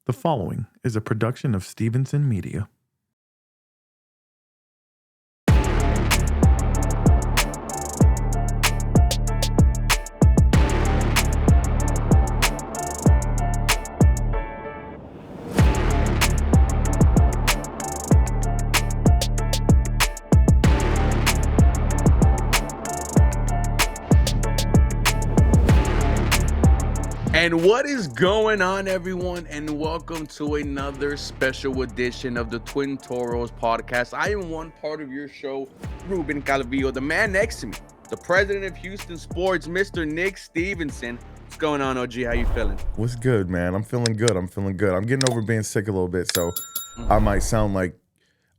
The following is a production of Stevenson Media. And what is going on, everyone? And welcome to another special edition of the Twin Toros podcast. I am one part of your show, Ruben Calvillo. The man next to me, the president of Houston Sports, Mr. Nick Stevenson. What's going on, OG? How you feeling? What's good, man? I'm feeling good. I'm getting over being sick a little bit, so I might sound like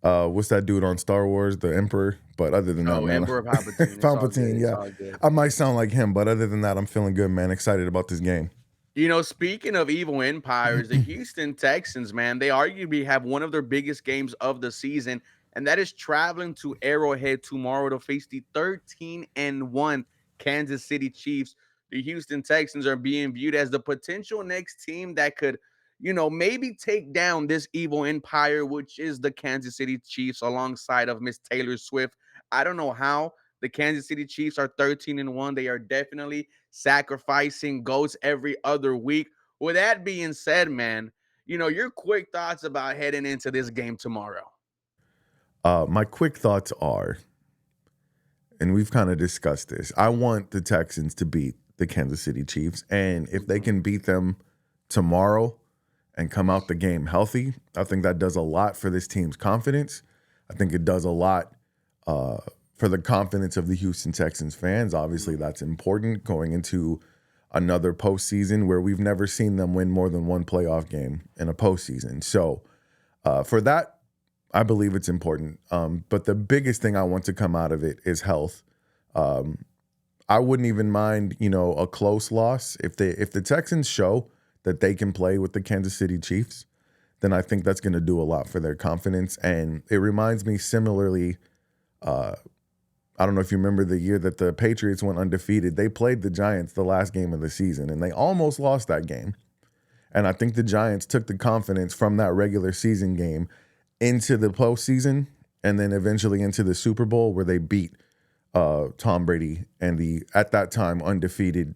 what's that dude on Star Wars, the Emperor? But other than that, man, Emperor Palpatine. It's all good. Palpatine, yeah. I might sound like him, but other than that, I'm feeling good, man. Excited about this game. You know, speaking of evil empires, the Houston Texans, man, they arguably have one of their biggest games of the season, and that is traveling to Arrowhead tomorrow to face the 13-1 Kansas City Chiefs. The Houston Texans are being viewed as the potential next team that could, maybe take down this evil empire, which is the Kansas City Chiefs, alongside of Miss Taylor Swift. I don't know how the Kansas City Chiefs are 13-1. They are definitely sacrificing goats every other week. With that being said, man, your quick thoughts about heading into this game tomorrow. My quick thoughts are, and we've kind of discussed this, I want the Texans to beat the Kansas City Chiefs. And if they can beat them tomorrow and come out the game healthy, I think that does a lot for this team's confidence. I think it does a lot for the confidence of the Houston Texans fans. Obviously, that's important going into another postseason where we've never seen them win more than one playoff game in a postseason. So for that, I believe it's important. But the biggest thing I want to come out of it is health. I wouldn't even mind, a close loss. If the Texans show that they can play with the Kansas City Chiefs, then I think that's going to do a lot for their confidence. And it reminds me similarly, I don't know if you remember the year that the Patriots went undefeated. They played the Giants the last game of the season, and they almost lost that game. And I think the Giants took the confidence from that regular season game into the postseason and then eventually into the Super Bowl, where they beat Tom Brady and the, at that time, undefeated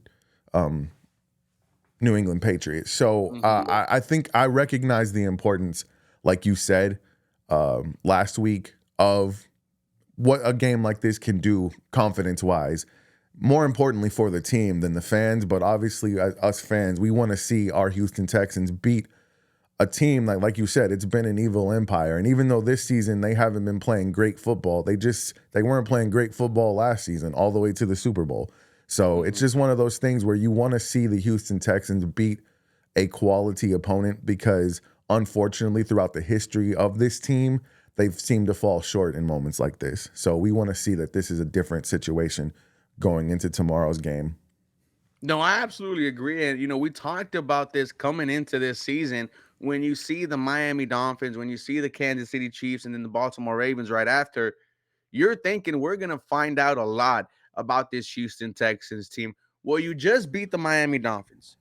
New England Patriots. So I think I recognize the importance, like you said last week, of what a game like this can do confidence-wise, more importantly for the team than the fans. But obviously, as us fans, we want to see our Houston Texans beat a team that, like you said, it's been an evil empire. And even though this season they haven't been playing great football, they weren't playing great football last season all the way to the Super Bowl. So it's just one of those things where you want to see the Houston Texans beat a quality opponent, because unfortunately throughout the history of this team, they've seemed to fall short in moments like this. So we want to see that this is a different situation going into tomorrow's game. No, I absolutely agree. And, we talked about this coming into this season. When you see the Miami Dolphins, when you see the Kansas City Chiefs, and then the Baltimore Ravens right after, you're thinking we're going to find out a lot about this Houston Texans team. Well, you just beat the Miami Dolphins,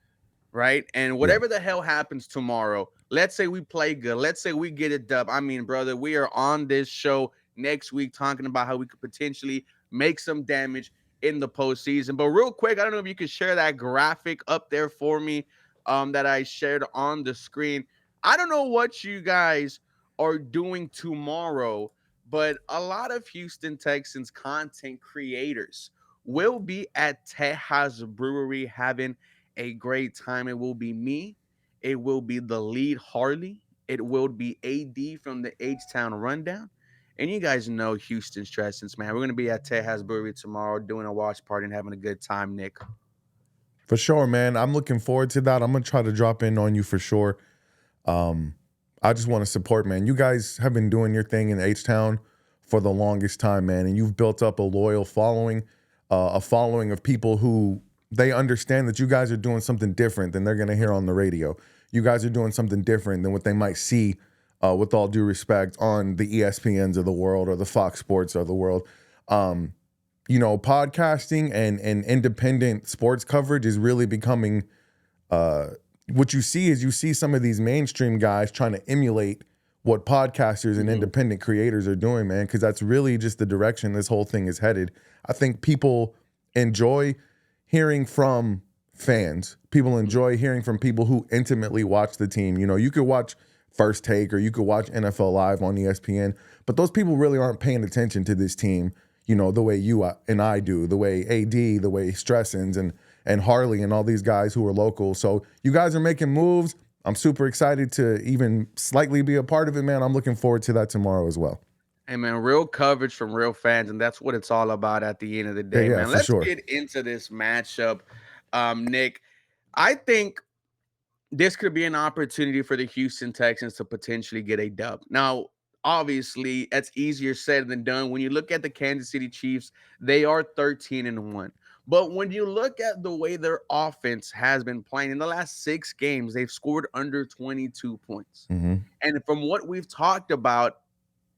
right? And whatever the hell happens tomorrow, let's say we play good. Let's say we get it dub. I mean, brother, we are on this show next week talking about how we could potentially make some damage in the postseason. But real quick, I don't know if you could share that graphic up there for me that I shared on the screen. I don't know what you guys are doing tomorrow, but a lot of Houston Texans content creators will be at Tejas Brewery having a great time. It will be me. It will be the lead Harley. It will be AD from the H-Town Rundown. And you guys know Houston's Stressings, man. We're going to be at Tejas Brewery tomorrow doing a watch party and having a good time, Nick. For sure, man. I'm looking forward to that. I'm going to try to drop in on you for sure. I just want to support, man. You guys have been doing your thing in H-Town for the longest time, man. And you've built up a loyal following, a following of people who they understand that you guys are doing something different than they're going to hear on the radio. You guys are doing something different than what they might see, with all due respect, on the ESPNs of the world or the Fox Sports of the world. Podcasting and independent sports coverage is really becoming what you see is you see some of these mainstream guys trying to emulate what podcasters and independent creators are doing, man, because that's really just the direction this whole thing is headed. I think people enjoy hearing from fans. People enjoy hearing from people who intimately watch the team. You know, you could watch First Take or you could watch NFL Live on ESPN, but those people really aren't paying attention to this team, you know, the way you and I do, the way AD, the way Stressens and Harley and all these guys who are local. So you guys are making moves. I'm super excited to even slightly be a part of it, man. I'm looking forward to that tomorrow as well. Hey man, real coverage from real fans, and that's what it's all about at the end of the day, Yeah, man. for Let's sure. get into this matchup, Nick. I think this could be an opportunity for the Houston Texans to potentially get a dub. Now, obviously, that's easier said than done. When you look at the Kansas City Chiefs, they are 13-1. But when you look at the way their offense has been playing in the last 6 games, they've scored under 22 points. Mm-hmm. And from what we've talked about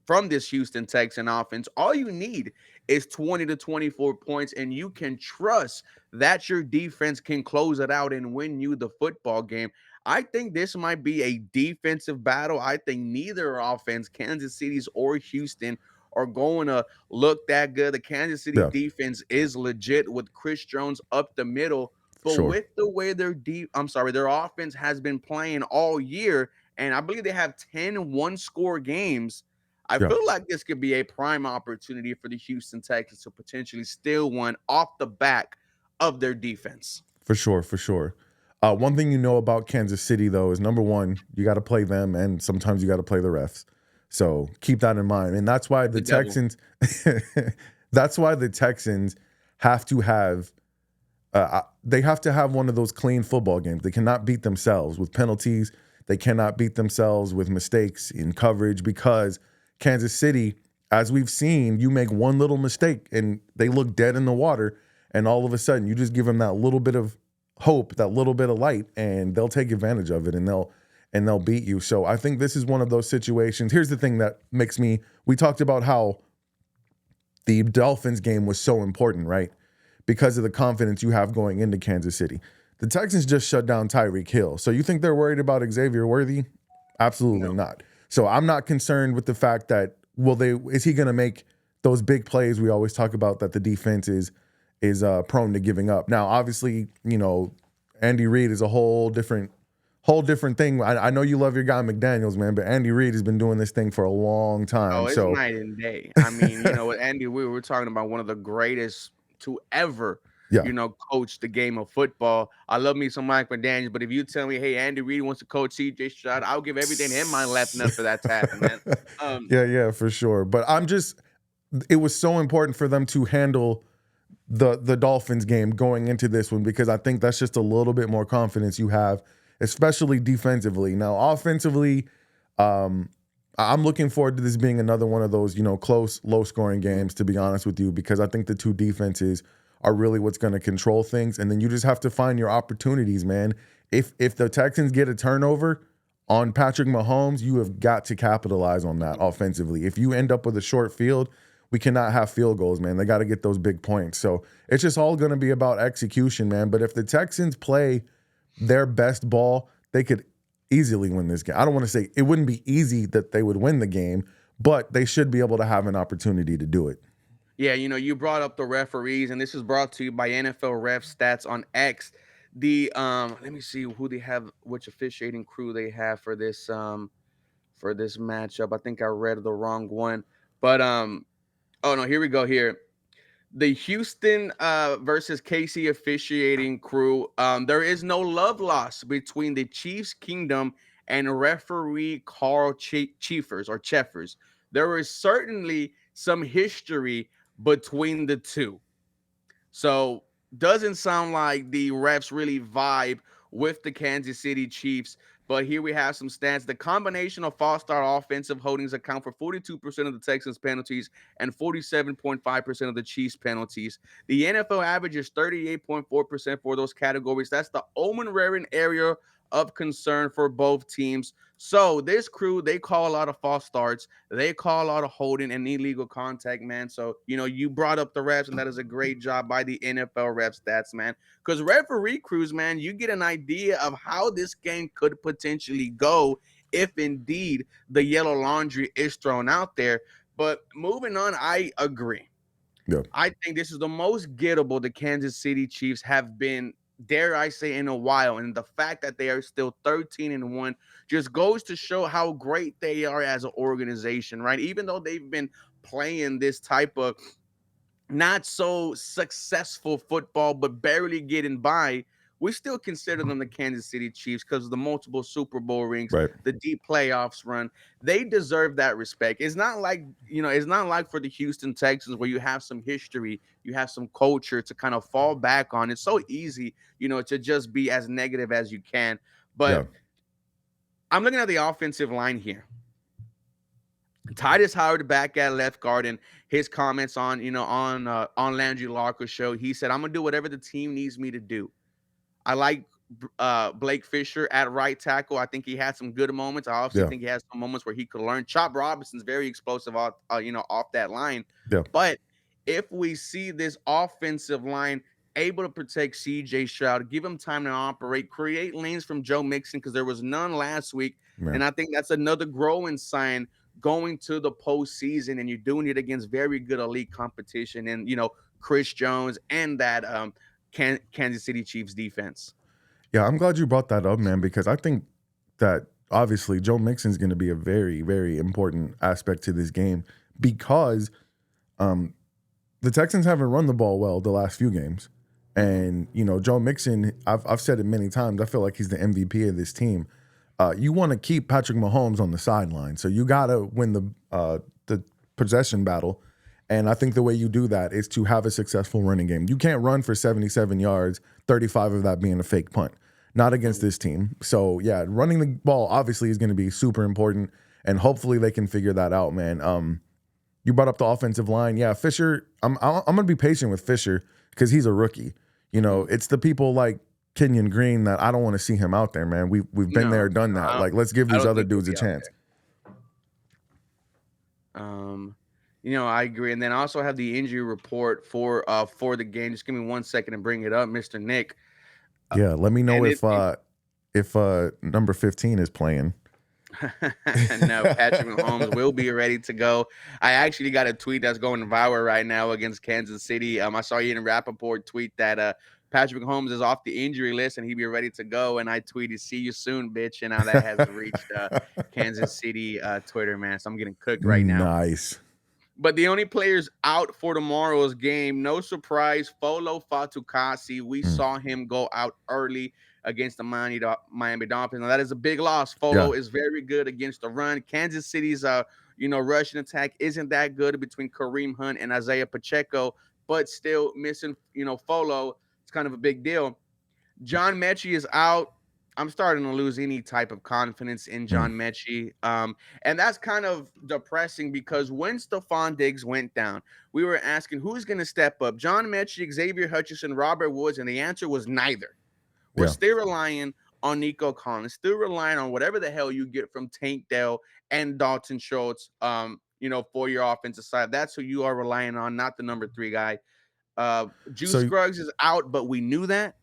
from this Houston Texan offense, all you need is 20 to 24 points, and you can trust that your defense can close it out and win you the football game. I think this might be a defensive battle. I think neither offense, Kansas City's or Houston, are going to look that good. The Kansas City Yeah, defense is legit with Chris Jones up the middle, but sure. with the way their offense has been playing all year, and I believe they have 10 one-score games. I Yeah, feel like this could be a prime opportunity for the Houston Texans to potentially steal one off the back of their defense. for sure, for sure. One thing you know about Kansas City, though, is number one, you got to play them, and sometimes you got to play the refs. So keep that in mind. And that's why the devil. Texans, that's why the Texans have to have, they have to have one of those clean football games. They cannot beat themselves with penalties. They cannot beat themselves with mistakes in coverage because Kansas City, as we've seen, you make one little mistake and they look dead in the water. And all of a sudden, you just give them that little bit of hope, that little bit of light, and they'll take advantage of it and they'll beat you. So I think this is one of those situations. Here's the thing that makes me, we talked about how the Dolphins game was so important, right? Because of the confidence you have going into Kansas City. The Texans just shut down Tyreek Hill. So you think they're worried about Xavier Worthy? Absolutely not. So I'm not concerned with the fact that is he going to make those big plays we always talk about that the defense is prone to giving up. Now, obviously, you know, Andy Reid is a whole different thing. I know you love your guy McDaniels, man, but Andy Reid has been doing this thing for a long time. Oh, it's So night and day. I mean, with Andy, we were talking about one of the greatest to ever, yeah, coach the game of football. I love me some Mike McDaniels, but if you tell me, hey, Andy Reid wants to coach CJ Stroud, I'll give everything in my left nut for that to happen, man. yeah, for sure. But it was so important for them to handle the Dolphins game going into this one because I think that's just a little bit more confidence you have, especially defensively. Now, offensively, I'm looking forward to this being another one of those, close, low-scoring games, to be honest with you, because I think the two defenses are really what's going to control things. And then you just have to find your opportunities, man. If the Texans get a turnover on Patrick Mahomes, you have got to capitalize on that offensively. If you end up with a short field, we cannot have field goals, man. They got to get those big points. So it's just all going to be about execution, man. But if the Texans play their best ball, they could easily win this game. I don't want to say it wouldn't be easy that they would win the game, but they should be able to have an opportunity to do it. Yeah, you brought up the referees, and this is brought to you by NFL Ref Stats on X. Let me see who they have, which officiating crew they have for this matchup. I think I read the wrong one, but oh no, here we go. Here, the Houston versus KC officiating crew. There is no love lost between the Chiefs Kingdom and referee Carl Chiefers or Cheffers. There is certainly some history between the two. So doesn't sound like the refs really vibe with the Kansas City Chiefs. But here we have some stats. The combination of false start offensive holdings account for 42% of the Texans penalties and 47.5% of the Chiefs penalties. The NFL average is 38.4% for those categories. That's the Omen Rarin area of concern for both teams. So this crew, they call a lot of false starts. They call a lot of holding and illegal contact, man. So, you brought up the refs, and that is a great job by the NFL ref stats, man. Because referee crews, man, you get an idea of how this game could potentially go if indeed the yellow laundry is thrown out there. But moving on, I agree. Yeah. I think this is the most gettable the Kansas City Chiefs have been, dare I say, in a while. And the fact that they are still 13-1 just goes to show how great they are as an organization, right? Even though they've been playing this type of not so successful football, but barely getting by, we still consider them the Kansas City Chiefs because of the multiple Super Bowl rings, Right. the deep playoffs run. They deserve that respect. It's not like, it's not like for the Houston Texans where you have some history, you have some culture to kind of fall back on. It's so easy, to just be as negative as you can. But I'm looking at the offensive line here. Titus Howard back at left guard, and his comments on Landry Locker's show, he said, "I'm gonna do whatever the team needs me to do." I like Blake Fisher at right tackle. I think he had some good moments. I also think he has some moments where he could learn. Chop Robinson's very explosive off that line. Yeah. But if we see this offensive line able to protect CJ Stroud, give him time to operate, create lanes from Joe Mixon, because there was none last week. Man. And I think that's another growing sign going to the postseason, and you're doing it against very good elite competition, and Chris Jones and that Kansas City Chiefs defense. Yeah, I'm glad you brought that up, man, because I think that obviously Joe Mixon's going to be a very, very important aspect to this game, because the Texans haven't run the ball well the last few games. And, Joe Mixon, I've said it many times, I feel like he's the MVP of this team. You want to keep Patrick Mahomes on the sideline, so you got to win the possession battle. And I think the way you do that is to have a successful running game. You can't run for 77 yards, 35 of that being a fake punt. Not against this team. So, yeah, running the ball obviously is going to be super important, and hopefully they can figure that out, man. You brought up the offensive line. Yeah, Fisher, I'm going to be patient with Fisher because he's a rookie. It's the people like Kenyon Green that I don't want to see him out there, man. We've been there, done that. Like, let's give these other dudes a chance. I agree. And then I also have the injury report for the game. Just give me 1 second and bring it up, Mr. Nick. Yeah, let me know if number 15 is playing. No, Patrick Mahomes will be ready to go. I actually got a tweet that's going viral right now against Kansas City. I saw Ian Rappaport tweet that Patrick Mahomes is off the injury list and he'd be ready to go. And I tweeted, "See you soon, bitch." And now that has reached Kansas City Twitter, man. So I'm getting cooked right now. Nice. But the only players out for tomorrow's game, no surprise, Folo Fatukasi. We saw him go out early against the Miami Dolphins. Now, that is a big loss. Folo is very good against the run. Kansas City's rushing attack isn't that good between Kareem Hunt and Isaiah Pacheco, but still missing, Folo. It's kind of a big deal. John Mechie is out. I'm starting to lose any type of confidence in John Mechie. And that's kind of depressing because when Stephon Diggs went down, we were asking who's going to step up, John Mechie, Xavier Hutchinson, Robert Woods, and the answer was neither. We're still relying on Nico Collins, still relying on whatever the hell you get from Tank Dell and Dalton Schultz, for your offensive side. That's who you are relying on, not the number 3 guy. Scruggs is out, but we knew that.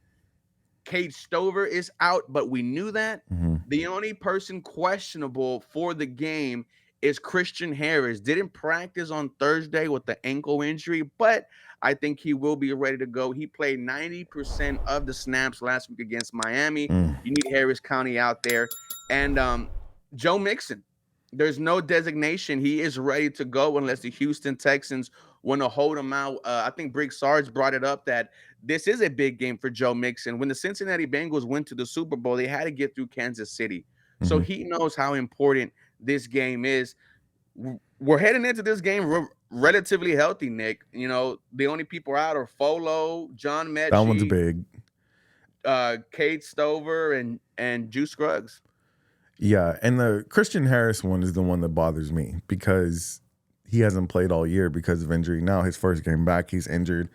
Cade Stover is out, but we knew that. The only person questionable for the game is Christian Harris. Didn't practice on Thursday with the ankle injury, but I think he will be ready to go. He played 90% of the snaps last week against Miami. You need Harris County out there. And Joe Mixon, there's no designation. He is ready to go unless the Houston Texans want to hold him out. I think Brig Sarge brought it up that this is a big game for Joe Mixon. When the Cincinnati Bengals went to the Super Bowl, they had to get through Kansas City. So he knows how important this game is. We're heading into this game relatively healthy, Nick. The only people out are Folo, John Mechie. That one's big. Cade Stover and Juice Scruggs. Yeah, and the Christian Harris one is the one that bothers me because he hasn't played all year because of injury. Now his first game back, he's injured.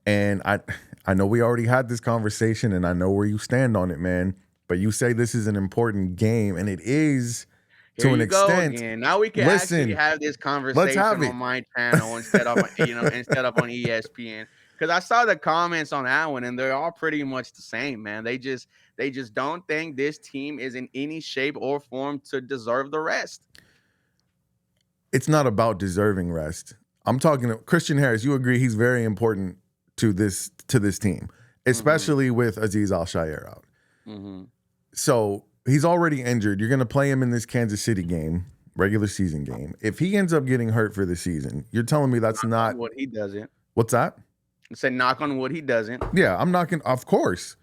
And I know we already had this conversation, and I know where you stand on it, man. But you say this is an important game, and it is to Here an you go extent. again. Now we can actually Listen, have this let's conversation have it. on my channel instead of instead of on ESPN. Because I saw the comments on that one, and they're all pretty much the same, man. They just don't think this team is in any shape or form to deserve the rest. It's not about deserving rest. I'm talking to Christian Harris. You agree he's very important to this team, especially with Azeez Al-Shaair out. Mm-hmm. So he's already injured. You're going to play him in this Kansas City game, regular season game. If he ends up getting hurt for the season, you're telling me that's not what he doesn't. What's that? Say knock on wood, he doesn't. Yeah, I'm knocking, of course.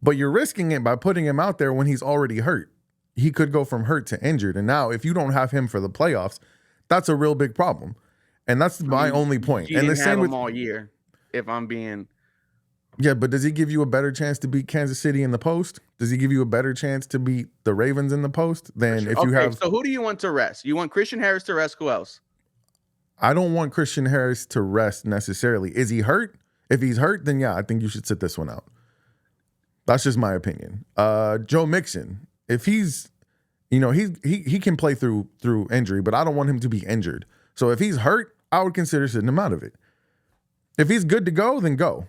But you're risking it by putting him out there when he's already hurt. He could go from hurt to injured. And now if you don't have him for the playoffs, that's a real big problem. And that's my only point. You And the didn't same have with him all year, if I'm being. Yeah, but does he give you a better chance to beat Kansas City in the post? Does he give you a better chance to beat the Ravens in the post than if you have? So who do you want to rest? You want Christian Harris to rest? Who else? I don't want Christian Harris to rest necessarily. Is he hurt? If he's hurt, then yeah, I think you should sit this one out. That's just my opinion. Joe Mixon, if he's, he can play through injury, but I don't want him to be injured. So if he's hurt, I would consider sitting him out of it. If he's good to go, then go.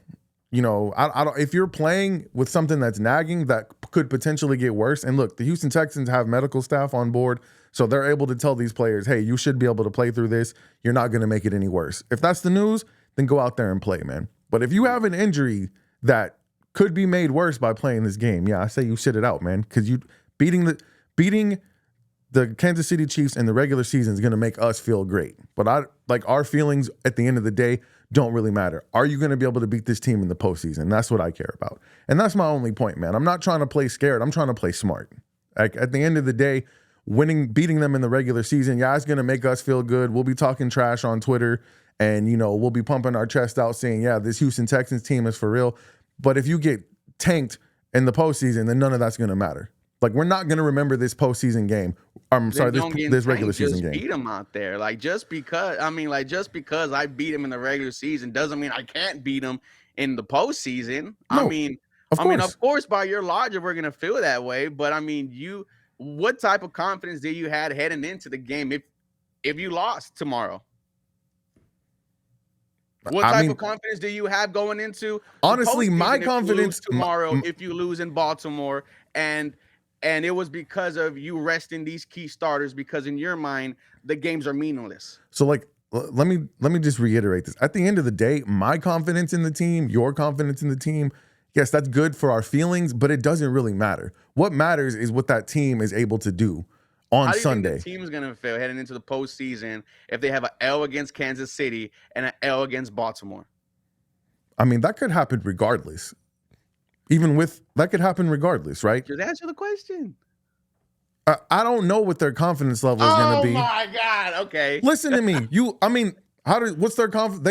I don't. If you're playing with something that's nagging that could potentially get worse, and look, the Houston Texans have medical staff on board, so they're able to tell these players, hey, you should be able to play through this. You're not going to make it any worse. If that's the news, then go out there and play, man. But if you have an injury that could be made worse by playing this game, yeah, I say you sit it out, man, because you beating the Kansas City Chiefs in the regular season is going to make us feel great. But our feelings at the end of the day don't really matter. Are you going to be able to beat this team in the postseason? That's what I care about. And that's my only point, man. I'm not trying to play scared. I'm trying to play smart. Like, at the end of the day, beating them in the regular season, yeah, it's going to make us feel good. We'll be talking trash on Twitter and, we'll be pumping our chest out saying, yeah, this Houston Texans team is for real. But if you get tanked in the postseason, then none of that's going to matter. Like, we're not going to remember this postseason game. I'm sorry, this regular season game. Just beat him out there. Just because I beat him in the regular season doesn't mean I can't beat him in the postseason. No, of course, by your logic, we're going to feel that way. But what type of confidence did you have heading into the game if you lost tomorrow? What type of confidence do you have going into? Honestly, my confidence tomorrow if you lose in Baltimore and it was because of you resting these key starters, because in your mind the games are meaningless. So let me just reiterate this. At the end of the day, my confidence in the team, your confidence in the team, yes, that's good for our feelings, but it doesn't really matter. What matters is what that team is able to do on Sunday. Think the team's going to fail heading into the postseason if they have an L against Kansas City and an L against Baltimore? That could happen regardless. That could happen regardless, right? Just answer the question. I don't know what their confidence level is going to be. Oh my God! Okay, listen to me. What's their confidence?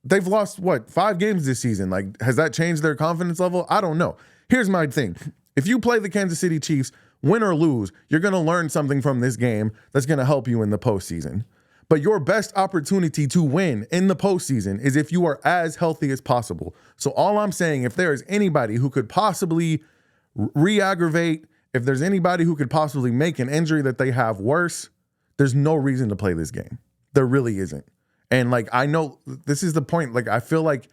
They've lost what, 5 games this season? Like, has that changed their confidence level? I don't know. Here's my thing: if you play the Kansas City Chiefs, win or lose, you're going to learn something from this game that's going to help you in the postseason. But your best opportunity to win in the postseason is if you are as healthy as possible. So all I'm saying, if there is anybody who could possibly re-aggravate, if there's anybody who could possibly make an injury that they have worse, there's no reason to play this game. There really isn't. And I know this is the point. I feel like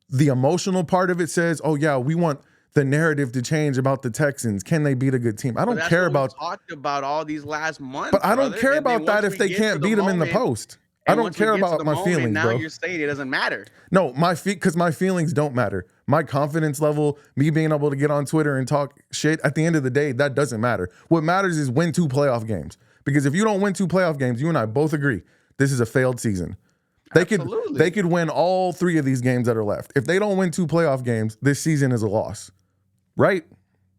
the emotional part of it says, oh yeah, we want the narrative to change about the Texans. Can they beat a good team? I don't care about. We talked about all these last months, but I don't care about that if they can't beat them in the post. I don't care about my feelings, now bro. You're saying it doesn't matter. No, because my feelings don't matter. My confidence level, me being able to get on Twitter and talk shit, at the end of the day, that doesn't matter. What matters is win 2 playoff games. Because if you don't win 2 playoff games, you and I both agree this is a failed season. They could win all 3 of these games that are left. If they don't win 2 playoff games, this season is a loss. Right?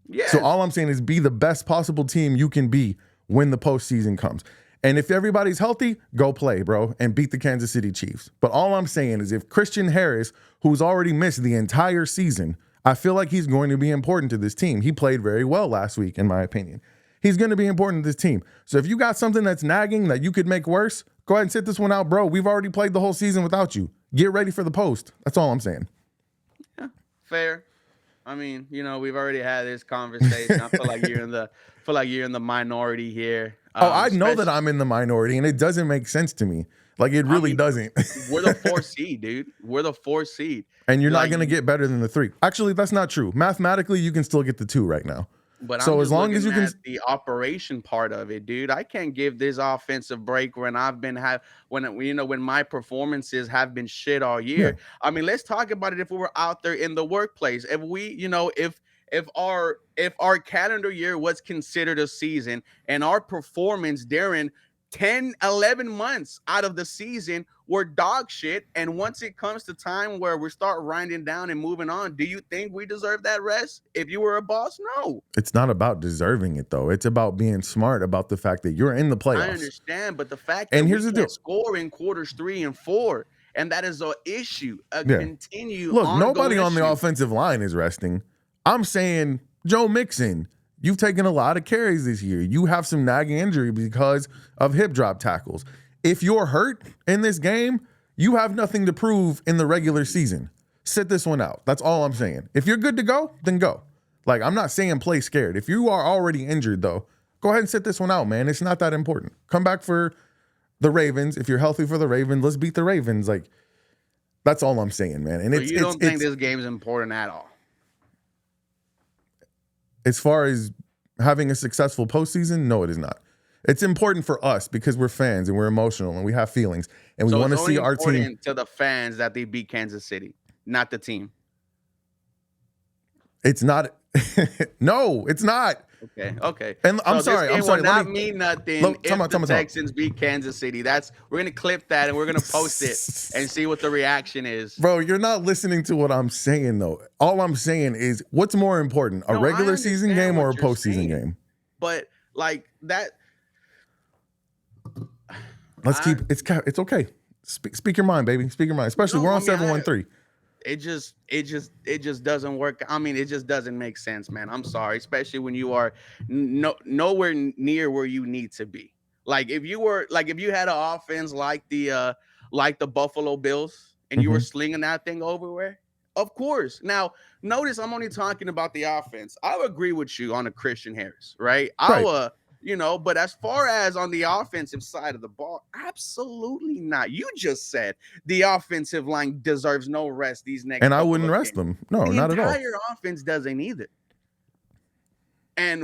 Yeah. So all I'm saying is be the best possible team you can be when the postseason comes. And if everybody's healthy, go play, bro, and beat the Kansas City Chiefs. But all I'm saying is if Christian Harris, who's already missed the entire season, I feel like he's going to be important to this team. He played very well last week, in my opinion. He's going to be important to this team. So if you got something that's nagging that you could make worse, go ahead and sit this one out, bro. We've already played the whole season without you. Get ready for the post. That's all I'm saying. Yeah, fair. I mean, we've already had this conversation. I feel like you're in the minority here. Oh, I know that Especially, I'm in the minority, and it doesn't make sense to me. Like, it I really mean, doesn't. we're the 4th seed, dude. We're the 4th seed. And you're not Like, going to get better than the 3. Actually, that's not true. Mathematically, you can still get the 2 right now. but I'm So as just long as looking you can, at the operation part of it, dude. I can't give this offensive break when when my performances have been shit all yeah, year. I mean, let's talk about it if we were out there in the workplace. If we, if our calendar year was considered a season and our performance during 10, 11 months out of the season were dog shit, and once it comes to time where we start winding down and moving on, do you think we deserve that rest if you were a boss? No. it's not about deserving it, though. It's about being smart about the fact that you're in the I playoffs. understand, but the fact that And we here's the deal. can't score in quarters 3 and 4, and that is a issue, a Yeah. continue Look, ongoing nobody on the issue. offensive line is resting. I'm saying, Joe Mixon, you've taken a lot of carries this year. You have some nagging injury because of hip drop tackles. If you're hurt in this game, you have nothing to prove in the regular season. Sit this one out. That's all I'm saying. If you're good to go, then go. Like, I'm not saying play scared. If you are already injured, though, go ahead and sit this one out, man. It's not that important. Come back for the Ravens. If you're healthy for the Ravens, let's beat the Ravens. Like, that's all I'm saying, man. And So you don't think this game is important at all? As far as having a successful postseason, no, it is not. It's important for us because we're fans and we're emotional and we have feelings and we So want to it's see only our team. important to the fans that they beat Kansas City, not the team. It's not. No, it's not. Okay. And I'm So sorry. This I'm game sorry. will not mean nothing if the Texans beat Kansas City. We're gonna clip that and we're gonna post it and see what the reaction is. Bro, you're not listening to what I'm saying though. All I'm saying is, what's more important, a regular season game or a postseason game? But like that. Let's keep. It's okay. Speak your mind, baby. Speak your mind. Especially we're on 7-1-3. It just doesn't work. I mean, it just doesn't make sense, man. I'm sorry, especially when you are nowhere near where you need to be. Like if you had an offense like the Buffalo Bills and you were slinging that thing everywhere, of course. Now, notice I'm only talking about the offense. I agree with you on a Christian Harris, right? But as far as on the offensive side of the ball, absolutely not. You just said the offensive line deserves no rest these next. And I wouldn't rest them. No, not at all. The entire offense doesn't either. And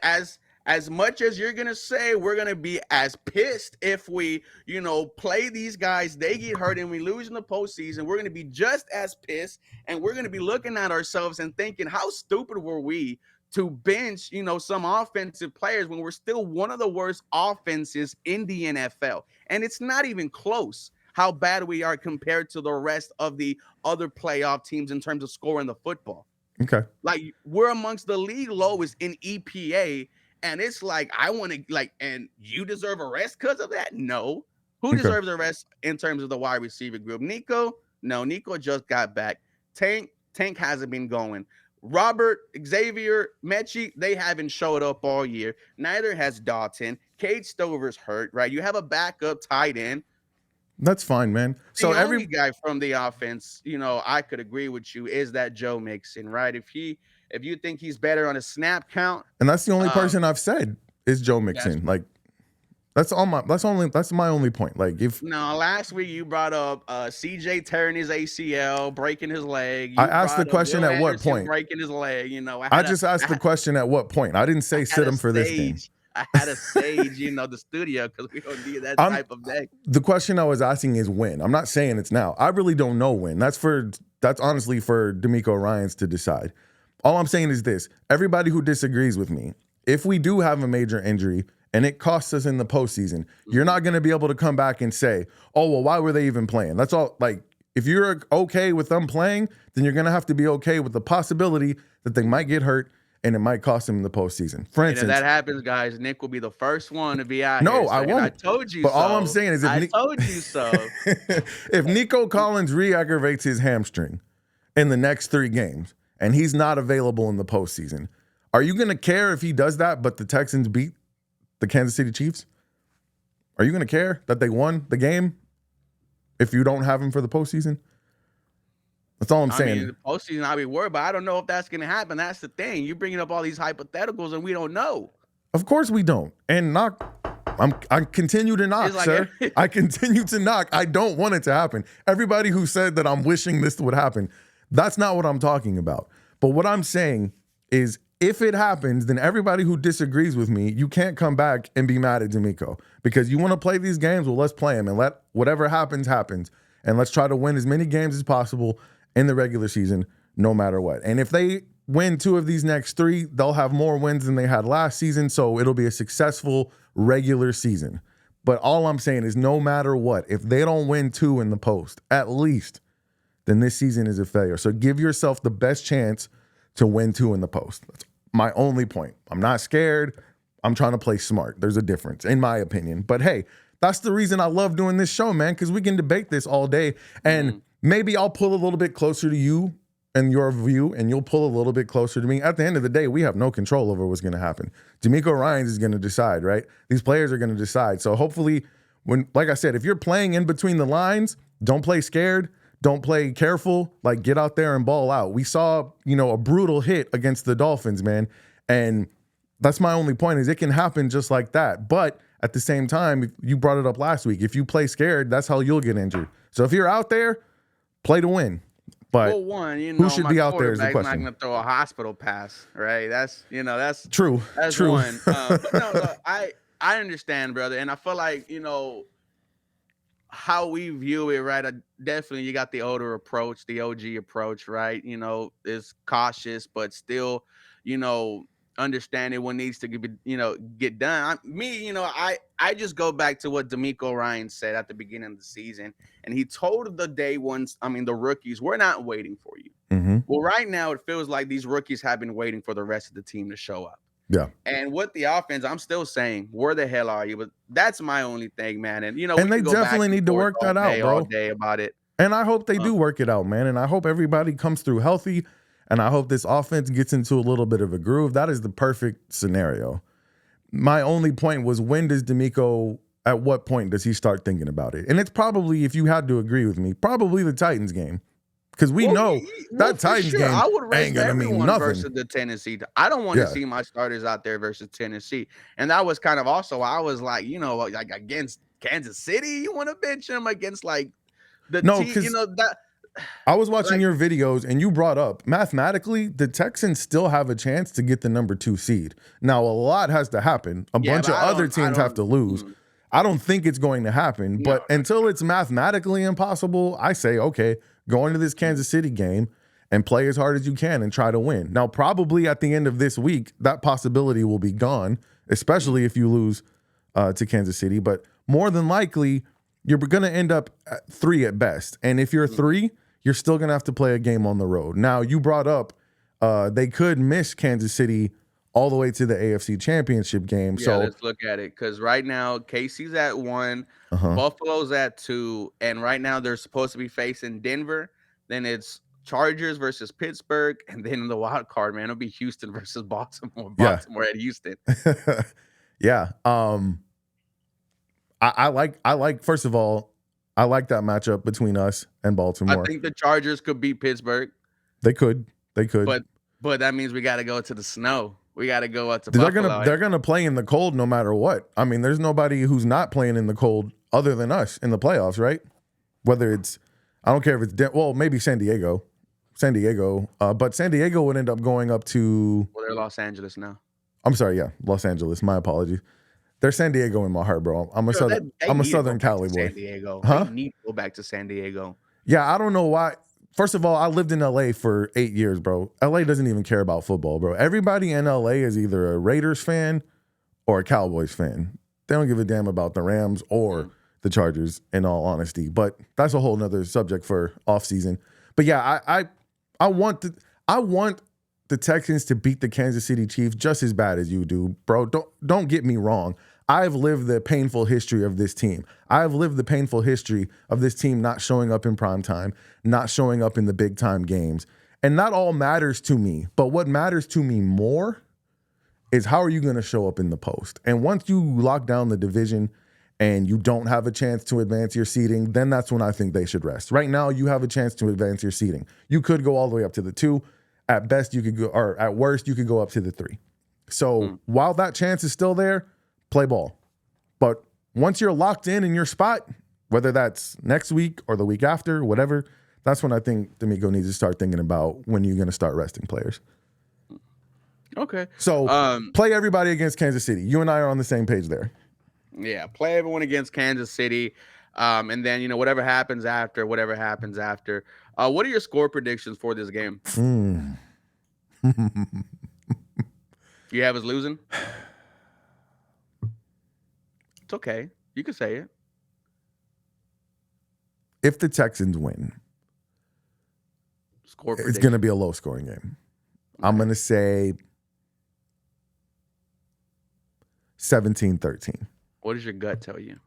as much as you're gonna say we're gonna be as pissed if we, play these guys, they get hurt and we lose in the postseason, we're gonna be just as pissed, and we're gonna be looking at ourselves and thinking, how stupid were we to bench, some offensive players when we're still one of the worst offenses in the NFL. And it's not even close how bad we are compared to the rest of the other playoff teams in terms of scoring the football. Okay. Like we're amongst the league lowest in EPA. And it's like, and you deserve a rest because of that? No. Who deserves a rest in terms of the wide receiver group? Nico? No, Nico just got back. Tank hasn't been going. Robert, Xavier, Mechie, they haven't showed up all year. Neither has Dalton. Cade Stover's hurt, right? You have a backup tight end. That's fine, man. So every guy from the offense, I could agree with you, is that Joe Mixon, right? If you think he's better on a snap count, and that's the only person I've said is Joe Mixon. That's my only point. Like last week you brought up CJ tearing his ACL, breaking his leg. I asked the question at what point? Breaking his leg. I just asked the question at what point. I didn't say sit him for this game. I had to stage, the studio because we don't need that type of day. The question I was asking is when. I'm not saying it's now. I really don't know when. That's honestly for D'Amico Ryans to decide. All I'm saying is this: everybody who disagrees with me, if we do have a major injury and it costs us in the postseason, you're not going to be able to come back and say, oh, well, why were they even playing? That's all. Like, if you're okay with them playing, then you're going to have to be okay with the possibility that they might get hurt and it might cost them in the postseason. For instance, if that happens, guys, Nick will be the first one to be out here. No, I won't. I told you but so. All I'm saying is I told you so. If Nico Collins re-aggravates his hamstring in the next 3 games and he's not available in the postseason, are you going to care if he does that but the Texans beat the Kansas City Chiefs? Are you going to care that they won the game if you don't have him for the postseason? That's all I'm I saying. mean, the postseason, I'll be worried, but I don't know if that's going to happen. That's the thing. You're bringing up all these hypotheticals, and we don't know. Of course we don't. And I continue to knock, It's like sir. I continue to knock. I don't want it to happen. Everybody who said that I'm wishing this would happen, that's not what I'm talking about. But what I'm saying is if it happens, then everybody who disagrees with me, you can't come back and be mad at D'Amico because you want to play these games. Well, let's play them and let whatever happens, happens. And let's try to win as many games as possible in the regular season, no matter what. And if they win 2 of these next 3, they'll have more wins than they had last season. So it'll be a successful regular season. But all I'm saying is no matter what, if they don't win 2 in the post, at least, then this season is a failure. So give yourself the best chance to win 2 in the post. That's my only point. I'm not scared. I'm trying to play smart. There's a difference, in my opinion. But hey, that's the reason I love doing this show, man, because we can debate this all day. And maybe I'll pull a little bit closer to you and your view, and you'll pull a little bit closer to me. At the end of the day, we have no control over what's going to happen. D'Amico Ryans is going to decide, right? These players are going to decide. So hopefully, like I said, if you're playing in between the lines, don't play scared. Don't play careful. Like, get out there and ball out. We saw, a brutal hit against the Dolphins, man. And that's my only point is it can happen just like that. But at the same time, you brought it up last week. If you play scared, that's how you'll get injured. So if you're out there, play to win. But who should be out there is the question. I'm not going to throw a hospital pass, right? That's true. That's true. one. But no, look, I understand, brother, and I feel like how we view it, right? Definitely, you got the older approach, the OG approach, right? Is cautious, but still, understanding what needs to get done. I just go back to what D'Amico Ryans said at the beginning of the season, and he told the rookies, we're not waiting for you. Mm-hmm. Well, right now it feels like these rookies have been waiting for the rest of the team to show up. Yeah. And with the offense, I'm still saying, where the hell are you? But that's my only thing, man. And and they definitely need to work that out, bro. All day about it. And I hope they do work it out, man. And I hope everybody comes through healthy. And I hope this offense gets into a little bit of a groove. That is the perfect scenario. My only point was, when does D'Amico, at what point does he start thinking about it? And it's probably, if you had to agree with me, probably the Titans game. Because we know that Titans game ain't going to mean nothing. Versus the Tennessee. I don't want to see my starters out there versus Tennessee. And that was kind of also, I was like, like against Kansas City, you want to bench them against like the team, that. I was watching your videos and you brought up, mathematically, the Texans still have a chance to get the number 2 seed. Now, a lot has to happen. A bunch of other teams have to lose. I don't think it's going to happen, but until it's mathematically impossible, I say, okay, go into this Kansas City game and play as hard as you can and try to win. Now, probably at the end of this week, that possibility will be gone, especially if you lose to Kansas City. But more than likely, you're going to end up at 3 at best. And if you're 3, you're still going to have to play a game on the road. Now, you brought up they could miss Kansas City all the way to the AFC Championship game. Yeah, so let's look at it. Because right now, KC's at 1, Buffalo's at 2, and right now they're supposed to be facing Denver. Then it's Chargers versus Pittsburgh, and then in the wild card, man, it'll be Houston versus Baltimore. Baltimore at Houston. Yeah. I like, first of all, I like that matchup between us and Baltimore. I think the Chargers could beat Pittsburgh. They could. But that means we got to go to the snow. We got to go up to Buffalo. They're gonna play in the cold no matter what. I mean, there's nobody who's not playing in the cold other than us in the playoffs, right? Whether it's, I don't care if it's maybe San Diego, but San Diego would end up going up to. Well, they're Los Angeles now. I'm sorry, yeah, Los Angeles. My apologies. They're San Diego in my heart, bro. I'm a Southern Cali boy. San Diego. Huh? They need to go back to San Diego. Yeah, I don't know why. First of all, I lived in LA for 8 years, bro. LA doesn't even care about football, bro. Everybody in LA is either a Raiders fan or a Cowboys fan. They don't give a damn about the Rams or the Chargers, in all honesty. But that's a whole nother subject for offseason. But yeah, I want the Texans to beat the Kansas City Chiefs just as bad as you do, bro. Don't get me wrong. I've lived the painful history of this team. I've lived the painful history of this team not showing up in prime time, not showing up in the big time games. And that all matters to me. But what matters to me more is how are you going to show up in the post? And once you lock down the division and you don't have a chance to advance your seeding, then that's when I think they should rest. Right now, you have a chance to advance your seeding. You could go all the way up to the 2. At best, you could go, or at worst, you could go up to the 3. So while that chance is still there, play ball. But once you're locked in your spot, whether that's next week or the week after, whatever, that's when I think D'Amico needs to start thinking about when you're going to start resting players. Okay. So play everybody against Kansas City. You and I are on the same page there. Yeah, play everyone against Kansas City. And then, whatever happens after. What are your score predictions for this game? You have us losing? It's okay. You can say it. If the Texans win, it's going to be a low-scoring game. Okay. I'm going to say 17-13. What does your gut tell you?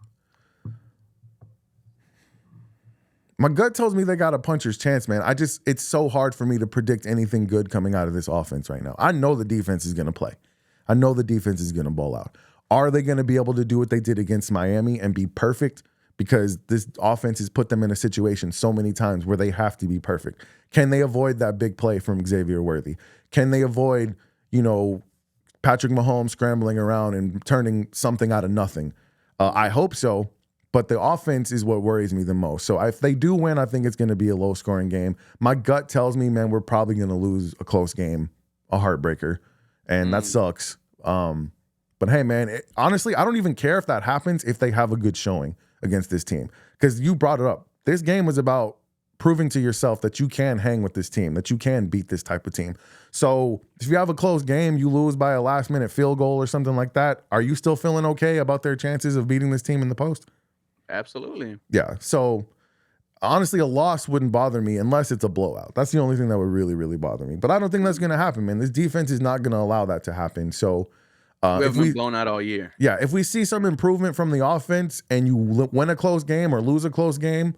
My gut tells me they got a puncher's chance, man. It's so hard for me to predict anything good coming out of this offense right now. I know the defense is going to play. I know the defense is going to ball out. Are they going to be able to do what they did against Miami and be perfect? Because this offense has put them in a situation so many times where they have to be perfect. Can they avoid that big play from Xavier Worthy? Can they avoid, Patrick Mahomes scrambling around and turning something out of nothing? I hope so, but the offense is what worries me the most. So if they do win, I think it's going to be a low-scoring game. My gut tells me, man, we're probably going to lose a close game, a heartbreaker, and that sucks. But hey, man, honestly, I don't even care if that happens if they have a good showing against this team. Because you brought it up. This game was about proving to yourself that you can hang with this team, that you can beat this type of team. So if you have a close game, you lose by a last-minute field goal or something like that, are you still feeling okay about their chances of beating this team in the post? Absolutely. Yeah. So honestly, a loss wouldn't bother me unless it's a blowout. That's the only thing that would really, really bother me. But I don't think that's going to happen, man. This defense is not going to allow that to happen. So we haven't been blown out all year. Yeah, if we see some improvement from the offense and you win a close game or lose a close game,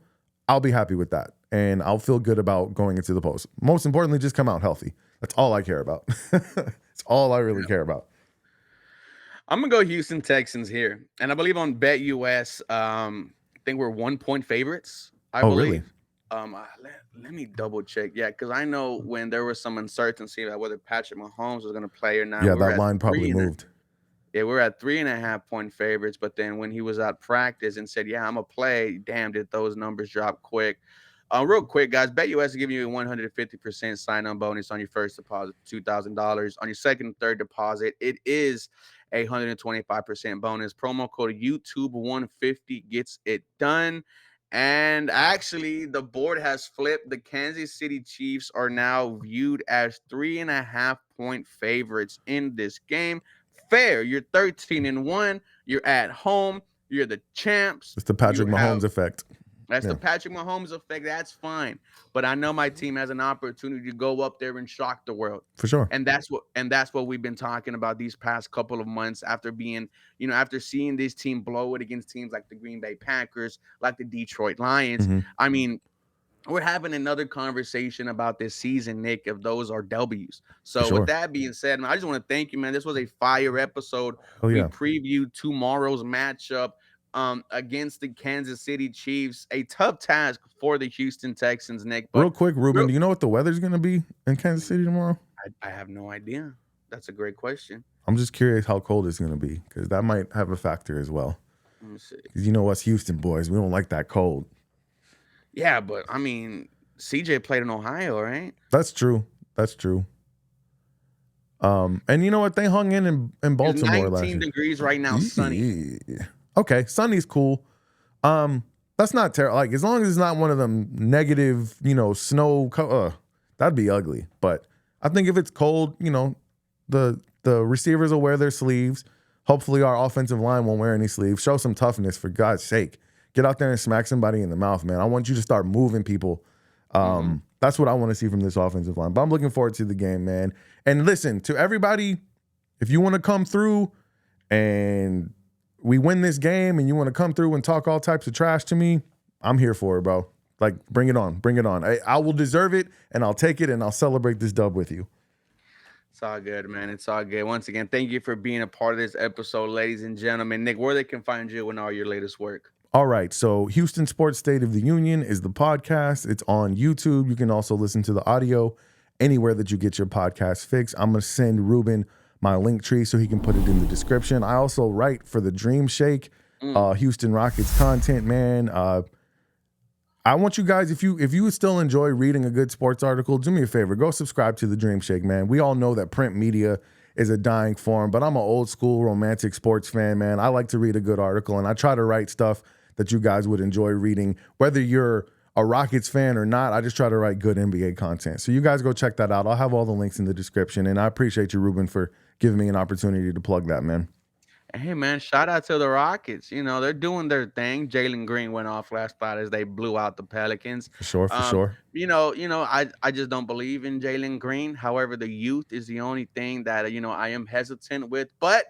I'll be happy with that. And I'll feel good about going into the post. Most importantly, just come out healthy. That's all I care about. It's all I really care about. I'm going to go Houston Texans here. And I believe on BetUS, I think we're 1-point favorites. I believe. Really? Let me double check. Yeah, because I know when there was some uncertainty about whether Patrick Mahomes was going to play or not. Yeah, that line probably moved. Yeah, we're at 3.5-point favorites. But then when he was out practice and said, yeah, I'm going to play, damn, did those numbers drop quick. Real quick, guys, BetUS is giving you a 150% sign-on bonus on your first deposit, $2,000. On your second and third deposit, it is a 125% bonus. Promo code YouTube150 gets it done. And actually, the board has flipped. The Kansas City Chiefs are now viewed as 3.5-point favorites in this game. Fair. You're 13-1. You're at home. You're the champs. It's the Patrick Mahomes effect. That's the Patrick Mahomes effect. That's fine. But I know my team has an opportunity to go up there and shock the world. For sure. And that's what we've been talking about these past couple of months after being, after seeing this team blow it against teams like the Green Bay Packers, like the Detroit Lions. Mm-hmm. I mean, we're having another conversation about this season, Nick, if those are W's. So with that being said, man, I just want to thank you, man. This was a fire episode. We previewed tomorrow's matchup against the Kansas City Chiefs. A tough task for the Houston Texans, Nick. But real quick, Ruben, do you know what the weather's going to be in Kansas City tomorrow? I have no idea. That's a great question. I'm just curious how cold it's going to be because that might have a factor as well. Let me see. Because you know us Houston boys, we don't like that cold. Yeah, but I mean, CJ played in Ohio, right? That's true. And you know what? They hung in Baltimore last year. 19 degrees right now, sunny. Okay, sunny's cool. That's not terrible. Like as long as it's not one of them negative, snow. That'd be ugly. But I think if it's cold, the receivers will wear their sleeves. Hopefully, our offensive line won't wear any sleeves. Show some toughness for God's sake. Get out there and smack somebody in the mouth, man. I want you to start moving people. That's what I want to see from this offensive line. But I'm looking forward to the game, man. And listen, to everybody, if you want to come through and we win this game and you want to come through and talk all types of trash to me, I'm here for it, bro. Like, bring it on. I will deserve it, and I'll take it, and I'll celebrate this dub with you. It's all good, man. It's all good. Once again, thank you for being a part of this episode, ladies and gentlemen. Nick, where they can find you and all your latest work. All right. So Houston Sports State of the Union is the podcast. It's on YouTube. You can also listen to the audio anywhere that you get your podcast fix. I'm going to send Ruben my link tree so he can put it in the description. I also write for the Dream Shake, Houston Rockets content, man. I want you guys, if you still enjoy reading a good sports article, do me a favor, go subscribe to the Dream Shake, man. We all know that print media is a dying form, but I'm an old school romantic sports fan, man. I like to read a good article, and I try to write stuff that you guys would enjoy reading. Whether you're a Rockets fan or not, I just try to write good NBA content. So you guys go check that out. I'll have all the links in the description, and I appreciate you, Ruben, for giving me an opportunity to plug that, man. Hey, man, shout out to the Rockets. You know, they're doing their thing. Jalen Green went off last night as they blew out the Pelicans. For sure, for sure. I just don't believe in Jalen Green. However, the youth is the only thing that, I am hesitant with. But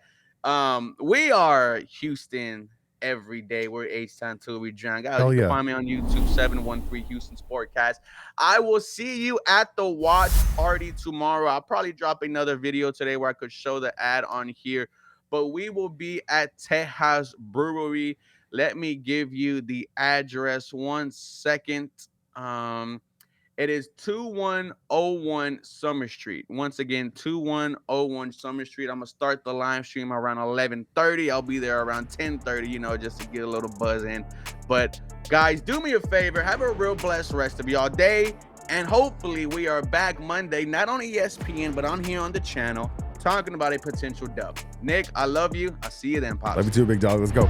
we are Houston every day. We're H-Town till we drown. Guys, you can find me on YouTube, 713 Houston Sportcast. I will see you at the watch party tomorrow. I'll probably drop another video today where I could show the ad on here. But we will be at Tejas Brewery. Let me give you the address 1 second. It is 2101 Summer Street. Once again, 2101 Summer Street. I'm going to start the live stream around 11:30. I'll be there around 10:30, just to get a little buzz in. But guys, do me a favor. Have a real blessed rest of y'all day. And hopefully we are back Monday, not on ESPN, but on here on the channel, talking about a potential dub. Nick, I love you. I'll see you then, Pops. Love you too, big dog. Let's go.